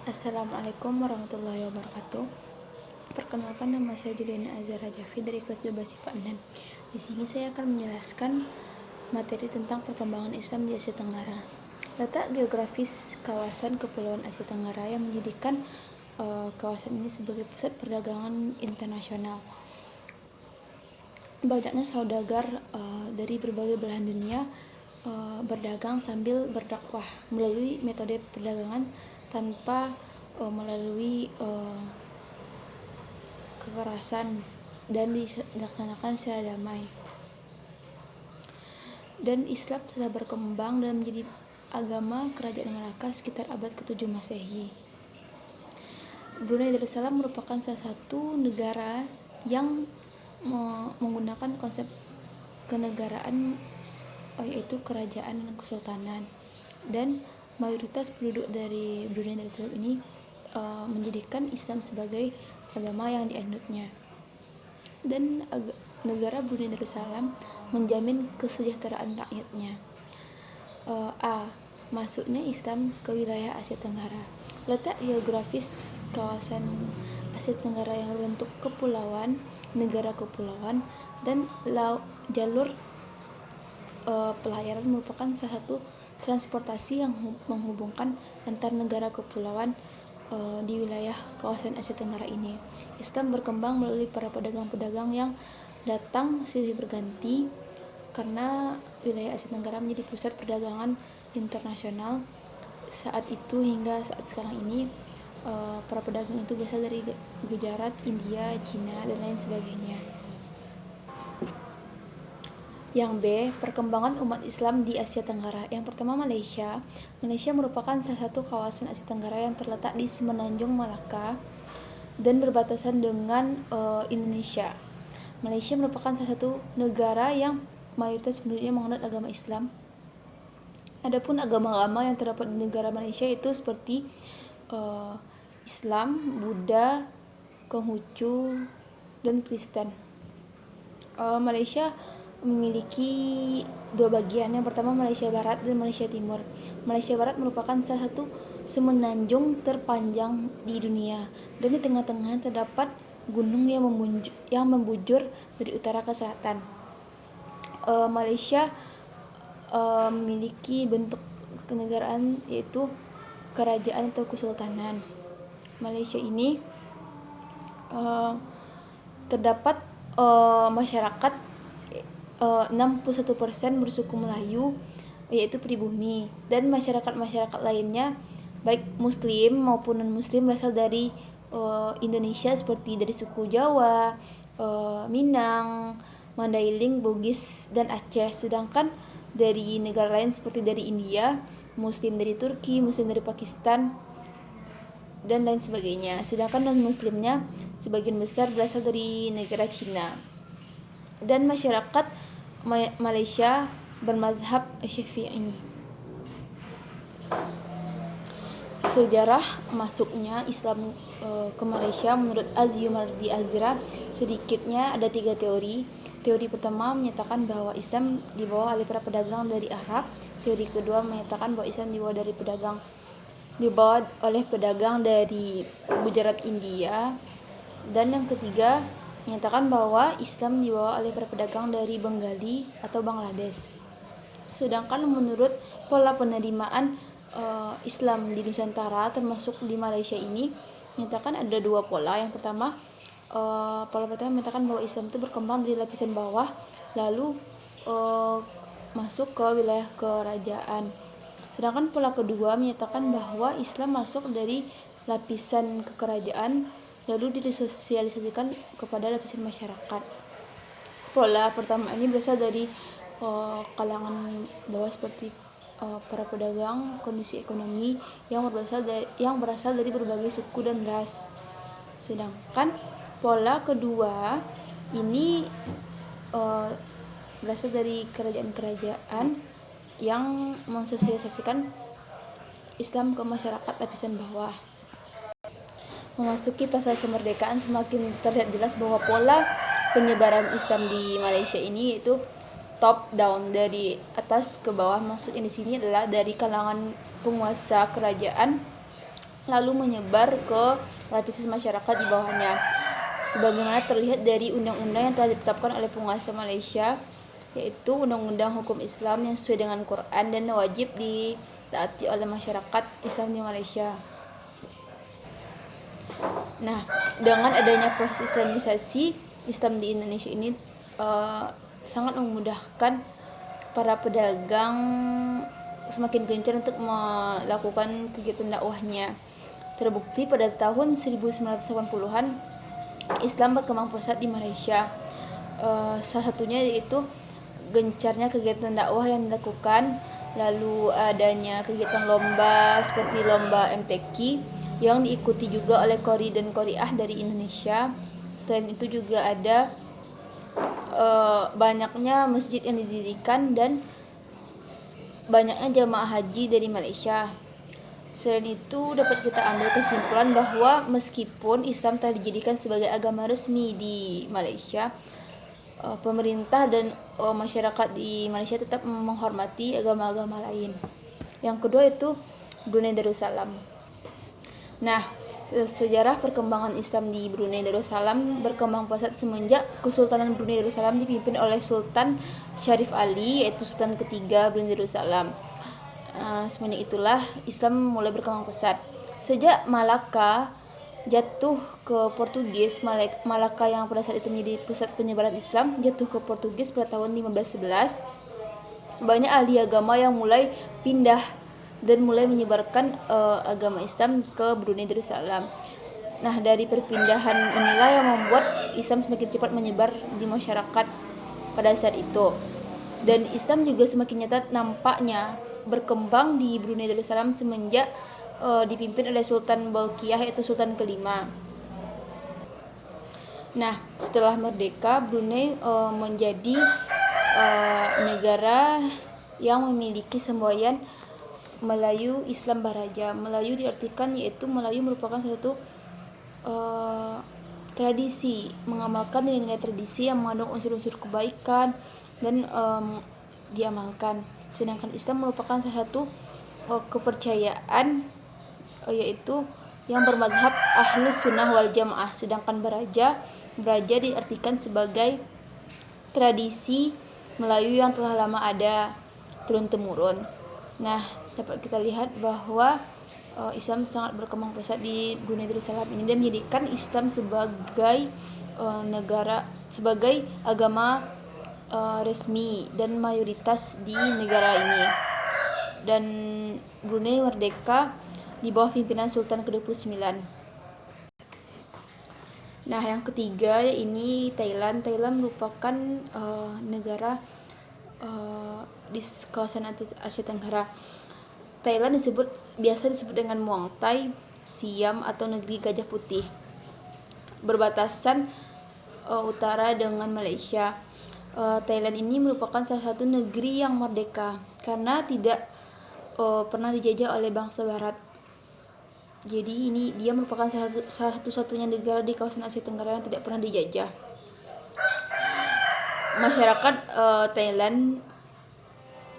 Assalamualaikum warahmatullahi wabarakatuh. Perkenalkan, nama saya Juliana Azhara Jafi dari kelas 12 IPA 6. Di sini saya akan menjelaskan materi tentang perkembangan Islam di Asia Tenggara. Letak geografis kawasan Kepulauan Asia Tenggara yang menjadikan kawasan ini sebagai pusat perdagangan internasional. Banyaknya saudagar dari berbagai belahan dunia berdagang sambil berdakwah melalui metode perdagangan tanpa melalui kekerasan dan dilaksanakan secara damai. Dan Islam telah berkembang dan menjadi agama kerajaan Malaka sekitar abad ke-7 Masehi. Brunei Darussalam merupakan salah satu negara yang menggunakan konsep kenegaraan, yaitu kerajaan dan kesultanan, dan mayoritas penduduk dari Brunei Darussalam ini menjadikan Islam sebagai agama yang dianutnya. Dan negara Brunei Darussalam menjamin kesejahteraan rakyatnya. Masuknya Islam ke wilayah Asia Tenggara. Letak geografis kawasan Asia Tenggara yang berbentuk kepulauan, negara kepulauan, dan jalur pelayaran merupakan salah satu transportasi yang menghubungkan antar negara kepulauan di wilayah kawasan Asia Tenggara ini. Islam berkembang melalui para pedagang-pedagang yang datang silih berganti karena wilayah Asia Tenggara menjadi pusat perdagangan internasional saat itu hingga saat sekarang ini. Para pedagang itu berasal dari Gujarat, India, Cina, dan lain sebagainya. Yang B, perkembangan umat Islam di Asia Tenggara. Yang pertama, Malaysia. Malaysia merupakan salah satu kawasan Asia Tenggara yang terletak di Semenanjung Malaka dan berbatasan dengan Indonesia. Malaysia merupakan salah satu negara yang mayoritas penduduknya menganut agama Islam. Adapun agama-agama yang terdapat di negara Malaysia itu seperti Islam, Buddha, Konghucu, dan Kristen. Malaysia memiliki dua bagian. Yang pertama, Malaysia Barat dan Malaysia Timur. Malaysia Barat merupakan salah satu semenanjung terpanjang di dunia, dan di tengah-tengah terdapat gunung yang membujur dari utara ke selatan. Malaysia memiliki bentuk kenegaraan yaitu kerajaan atau kesultanan. Malaysia ini terdapat masyarakat 61% bersuku Melayu, yaitu pribumi, dan masyarakat lainnya baik muslim maupun non-muslim berasal dari Indonesia, seperti dari suku Jawa, Minang, Mandailing, Bugis, dan Aceh. Sedangkan dari negara lain seperti dari India, muslim dari Turki, muslim dari Pakistan, dan lain sebagainya. Sedangkan non-muslimnya sebagian besar berasal dari negara Cina. Dan masyarakat Malaysia bermazhab Syafi'i. Sejarah masuknya Islam ke Malaysia menurut Aziumardi Azra sedikitnya ada 3 teori. Teori pertama menyatakan bahwa Islam dibawa oleh para pedagang dari Arab. Teori kedua menyatakan bahwa Islam dibawa oleh pedagang dari Gujarat, India. Dan yang ketiga menyatakan bahwa Islam dibawa oleh para pedagang dari Bengali atau Bangladesh. Sedangkan menurut pola penerimaan Islam di Nusantara termasuk di Malaysia ini menyatakan ada 2 pola. Yang pertama, pola pertama menyatakan bahwa Islam itu berkembang dari lapisan bawah lalu masuk ke wilayah kerajaan. Sedangkan pola kedua menyatakan bahwa Islam masuk dari lapisan kekerajaan lalu disosialisasikan kepada lapisan masyarakat. Pola pertama ini berasal dari kalangan bawah seperti para pedagang, kondisi ekonomi yang berasal dari berbagai suku dan ras. Sedangkan pola kedua ini berasal dari kerajaan-kerajaan yang mensosialisasikan Islam ke masyarakat lapisan bawah. Memasuki pasca kemerdekaan semakin terlihat jelas bahwa pola penyebaran Islam di Malaysia ini yaitu top down, dari atas ke bawah. Maksudnya di sini adalah dari kalangan penguasa kerajaan lalu menyebar ke lapisan masyarakat di bawahnya. Sebagaimana terlihat dari undang-undang yang telah ditetapkan oleh penguasa Malaysia, yaitu Undang-Undang Hukum Islam yang sesuai dengan Quran dan wajib ditaati oleh masyarakat Islam di Malaysia. Nah, dengan adanya proses islamisasi Islam di Indonesia ini sangat memudahkan para pedagang semakin gencar untuk melakukan kegiatan dakwahnya. Terbukti pada tahun 1980-an Islam berkembang pesat di Malaysia. Salah satunya yaitu gencarnya kegiatan dakwah yang dilakukan, lalu adanya kegiatan lomba seperti lomba MTQ yang diikuti juga oleh qori dan qoriah dari Indonesia. Selain itu juga ada banyaknya masjid yang didirikan dan banyaknya jamaah haji dari Malaysia. Selain itu dapat kita ambil kesimpulan bahwa meskipun Islam telah dijadikan sebagai agama resmi di Malaysia, pemerintah dan masyarakat di Malaysia tetap menghormati agama-agama lain. Yang kedua itu Brunei Darussalam. Nah, sejarah perkembangan Islam di Brunei Darussalam berkembang pesat semenjak Kesultanan Brunei Darussalam dipimpin oleh Sultan Syarif Ali, yaitu Sultan ketiga Brunei Darussalam. Semenjak itulah Islam mulai berkembang pesat. Sejak Malaka jatuh ke Portugis, Malaka yang pada saat itu menjadi pusat penyebaran Islam jatuh ke Portugis pada tahun 1511. Banyak ahli agama yang mulai pindah dan mulai menyebarkan agama Islam ke Brunei Darussalam. Nah, dari perpindahan inilah yang membuat Islam semakin cepat menyebar di masyarakat pada saat itu. Dan Islam juga semakin nyata nampaknya berkembang di Brunei Darussalam semenjak dipimpin oleh Sultan Bolkiah, yaitu Sultan kelima. Nah, setelah merdeka, Brunei menjadi negara yang memiliki semboyan Melayu Islam Baraja. Melayu diartikan yaitu Melayu merupakan satu tradisi, mengamalkan nilai-nilai tradisi yang mengandung unsur-unsur kebaikan dan diamalkan. Sedangkan Islam merupakan salah satu kepercayaan yaitu yang bermazhab Ahlus Sunnah wal Jamaah. Sedangkan Baraja diartikan sebagai tradisi Melayu yang telah lama ada turun-temurun. Nah, dapat kita lihat bahwa Islam sangat berkembang pesat di Brunei Darussalam ini dan menjadikan Islam sebagai sebagai agama resmi dan mayoritas di negara ini. Dan Brunei merdeka di bawah pimpinan Sultan ke-29. Nah, yang ketiga ini Thailand. Thailand merupakan negara di kawasan Asia Tenggara. Thailand biasa disebut dengan Muang Thai, Siam atau negeri gajah putih. Berbatasan utara dengan Malaysia. Thailand ini merupakan salah satu negeri yang merdeka karena tidak pernah dijajah oleh bangsa barat. Jadi ini dia merupakan salah satu-satunya negara di kawasan Asia Tenggara yang tidak pernah dijajah. Masyarakat Thailand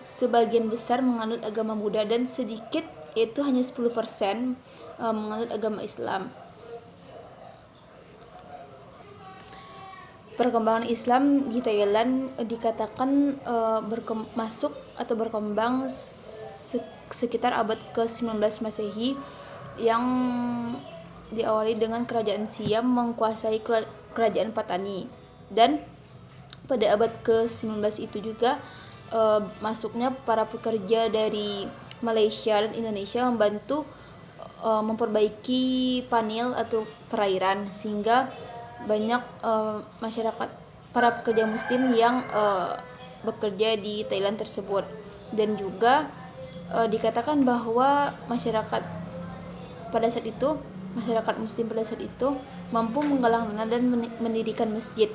sebagian besar menganut agama Buddha dan sedikit, yaitu hanya 10% menganut agama Islam. Perkembangan Islam di Thailand dikatakan berkembang sekitar abad ke-19 Masehi, yang diawali dengan kerajaan Siam menguasai kerajaan Patani. Dan pada abad ke-19 itu juga masuknya para pekerja dari Malaysia dan Indonesia membantu memperbaiki panel atau perairan, sehingga banyak masyarakat para pekerja muslim yang bekerja di Thailand tersebut. Dan juga dikatakan bahwa masyarakat muslim pada saat itu mampu menggalang dana dan mendirikan masjid.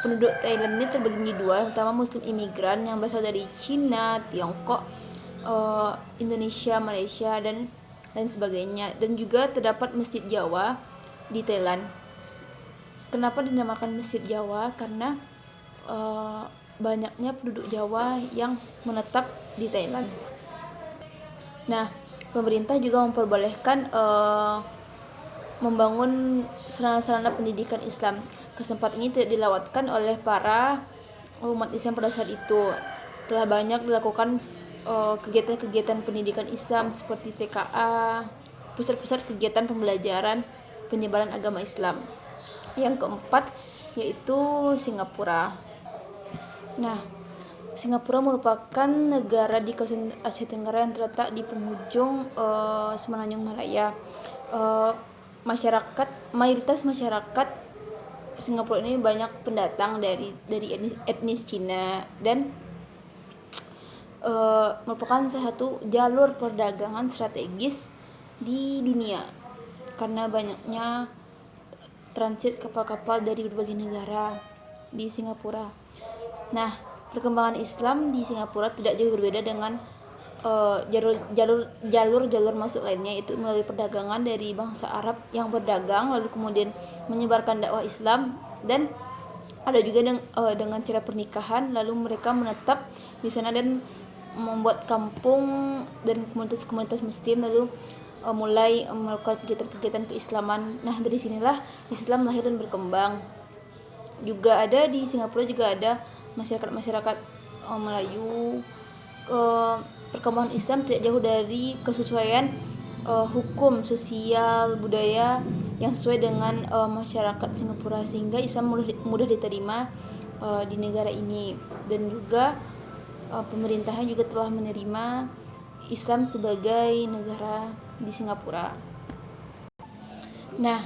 Penduduk Thailand ini terbagi menjadi dua, pertama muslim imigran yang berasal dari Cina, Tiongkok, Indonesia, Malaysia dan lain sebagainya. Dan juga terdapat Masjid Jawa di Thailand. Kenapa dinamakan Masjid Jawa? Karena banyaknya penduduk Jawa yang menetap di Thailand. Nah, Pemerintah juga memperbolehkan membangun sarana-sarana pendidikan Islam. Kesempatan ini tidak dilewatkan oleh para umat Islam pada saat itu. Telah banyak dilakukan kegiatan-kegiatan pendidikan Islam seperti TKA, pusat-pusat kegiatan pembelajaran penyebaran agama Islam. Yang keempat yaitu Singapura. Nah, Singapura merupakan negara di kawasan Asia Tenggara yang terletak di penghujung Semenanjung Malaya. Mayoritas masyarakat Singapura ini banyak pendatang dari etnis Cina dan merupakan salah satu jalur perdagangan strategis di dunia karena banyaknya transit kapal-kapal dari berbagai negara di Singapura. Nah, perkembangan Islam di Singapura tidak jauh berbeda dengan jalur masuk lainnya, itu melalui perdagangan dari bangsa Arab yang berdagang lalu kemudian menyebarkan dakwah Islam, dan ada juga dengan cara pernikahan lalu mereka menetap di sana dan membuat kampung dan komunitas-komunitas muslim lalu mulai melakukan kegiatan-kegiatan keislaman. Nah, dari sinilah Islam lahir dan berkembang. Juga ada di Singapura juga ada masyarakat Melayu. Perkembangan Islam tidak jauh dari kesesuaian hukum, sosial, budaya yang sesuai dengan masyarakat Singapura, sehingga Islam mudah diterima di negara ini, dan juga pemerintahan juga telah menerima Islam sebagai negara di Singapura. Nah,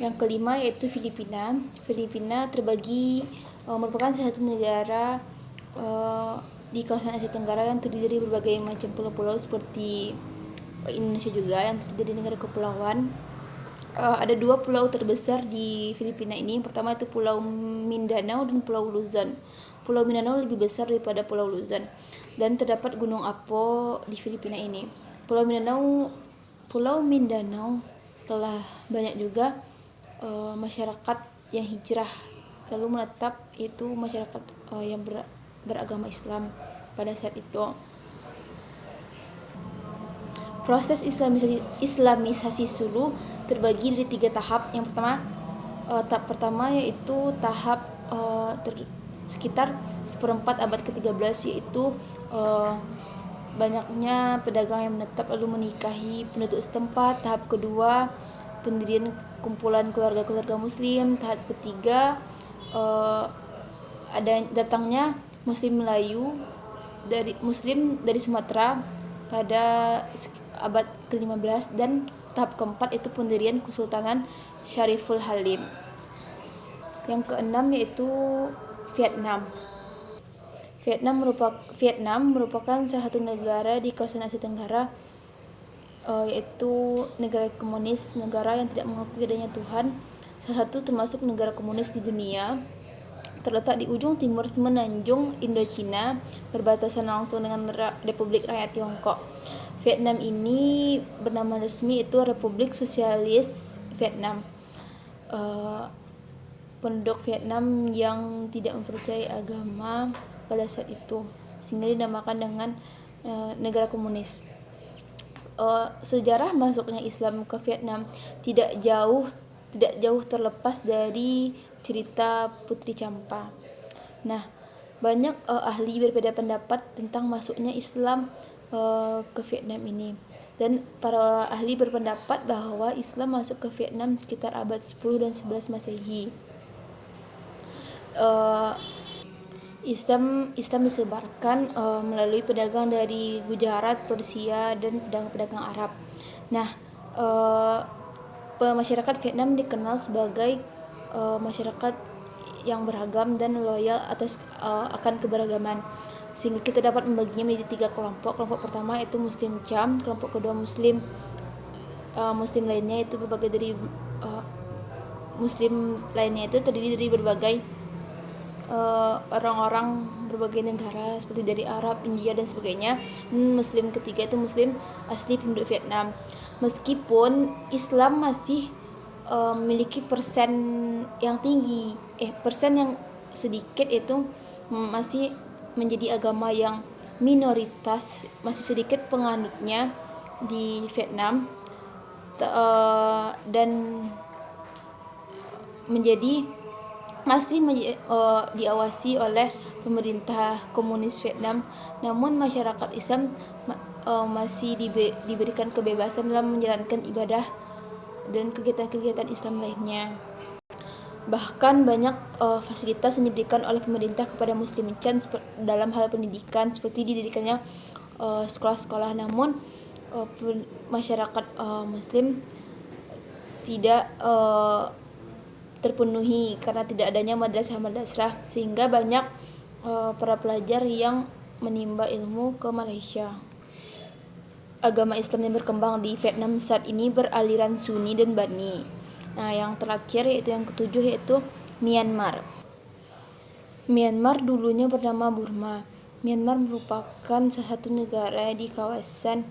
yang kelima yaitu Filipina. Filipina merupakan salah satu negara di kawasan Asia Tenggara yang terdiri dari berbagai macam pulau-pulau seperti Indonesia juga yang terdiri dari negara kepulauan. Ada 2 pulau terbesar di Filipina ini. Yang pertama itu Pulau Mindanao dan Pulau Luzon. Pulau Mindanao lebih besar daripada Pulau Luzon dan terdapat Gunung Apo di Filipina ini. Pulau Mindanao telah banyak juga masyarakat yang hijrah lalu menetap, itu masyarakat yang beragama Islam pada saat itu. Proses islamisasi Sulu terbagi dari 3 tahap. Yang pertama, tahap pertama yaitu tahap sekitar seperempat abad ke-13, yaitu banyaknya pedagang yang menetap lalu menikahi penduduk setempat. Tahap kedua, pendirian kumpulan keluarga-keluarga muslim. Tahap ketiga, ada datangnya muslim Melayu dari Sumatera pada abad ke-15, dan tahap keempat itu pendirian Kesultanan Syariful Halim. Yang keenam yaitu Vietnam. Vietnam merupakan salah satu negara di kawasan Asia Tenggara, yaitu negara komunis, negara yang tidak mengakui adanya Tuhan, salah satu termasuk negara komunis di dunia. Terletak di ujung timur semenanjung Indochina, berbatasan langsung dengan Republik Rakyat Tiongkok. Vietnam ini bernama resmi itu Republik Sosialis Vietnam. Penduduk Vietnam yang tidak mempercayai agama pada saat itu, sehingga dinamakan dengan negara komunis. Sejarah masuknya Islam ke Vietnam tidak jauh terlepas dari cerita Putri Champa. Nah, banyak ahli berbeda pendapat tentang masuknya Islam ke Vietnam ini, dan para ahli berpendapat bahwa Islam masuk ke Vietnam sekitar abad 10 dan 11 Masehi. Islam disebarkan melalui pedagang dari Gujarat, Persia, dan pedagang-pedagang Arab. Nah, masyarakat Vietnam dikenal sebagai masyarakat yang beragam dan loyal akan keberagaman, sehingga kita dapat membaginya menjadi 3 kelompok. Kelompok pertama itu Muslim Cham, kelompok kedua Muslim lainnya itu berbagai dari Muslim lainnya itu terdiri dari berbagai orang-orang berbagai negara seperti dari Arab, India, dan sebagainya. Muslim ketiga itu Muslim asli penduduk Vietnam. Meskipun Islam masih memiliki persen yang tinggi, persen yang sedikit itu masih menjadi agama yang minoritas, masih sedikit penganutnya, di Vietnam dan masih diawasi oleh pemerintah komunis Vietnam. Namun masyarakat Islam masih diberikan kebebasan dalam menjalankan ibadah dan kegiatan-kegiatan Islam lainnya. Bahkan banyak fasilitas yang diberikan oleh pemerintah kepada Muslim Chan dalam hal pendidikan, seperti didirikannya sekolah-sekolah. Namun masyarakat Muslim tidak terpenuhi karena tidak adanya madrasah-madrasah, sehingga banyak para pelajar yang menimba ilmu ke Malaysia. Agama Islam yang berkembang di Vietnam saat ini beraliran Sunni dan Bani. Nah, yang terakhir yaitu yang ketujuh yaitu Myanmar. Myanmar dulunya bernama Burma. Myanmar merupakan salah satu negara di kawasan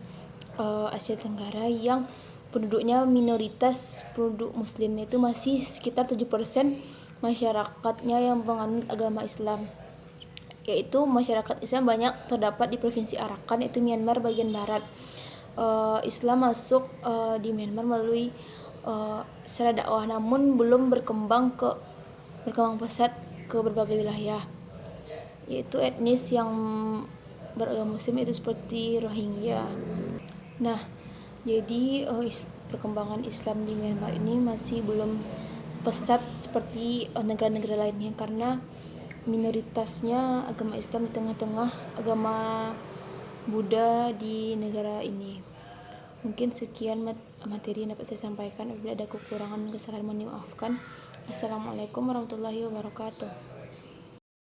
Asia Tenggara yang penduduknya minoritas penduduk Muslim, itu masih sekitar 7% masyarakatnya yang menganut agama Islam. Yaitu masyarakat Islam banyak terdapat di Provinsi Arakan, yaitu Myanmar bagian barat. Islam masuk di Myanmar melalui secara dakwah, namun belum berkembang pesat ke berbagai wilayah, yaitu etnis yang beragama Muslim itu seperti Rohingya. Nah, jadi perkembangan Islam di Myanmar ini masih belum pesat seperti negara-negara lainnya karena minoritasnya agama Islam di tengah-tengah agama Buddha di negara ini. Mungkin sekian materi yang dapat saya sampaikan. Apabila ada kekurangan dan kesalahan mohon dimaafkan. Assalamualaikum warahmatullahi wabarakatuh.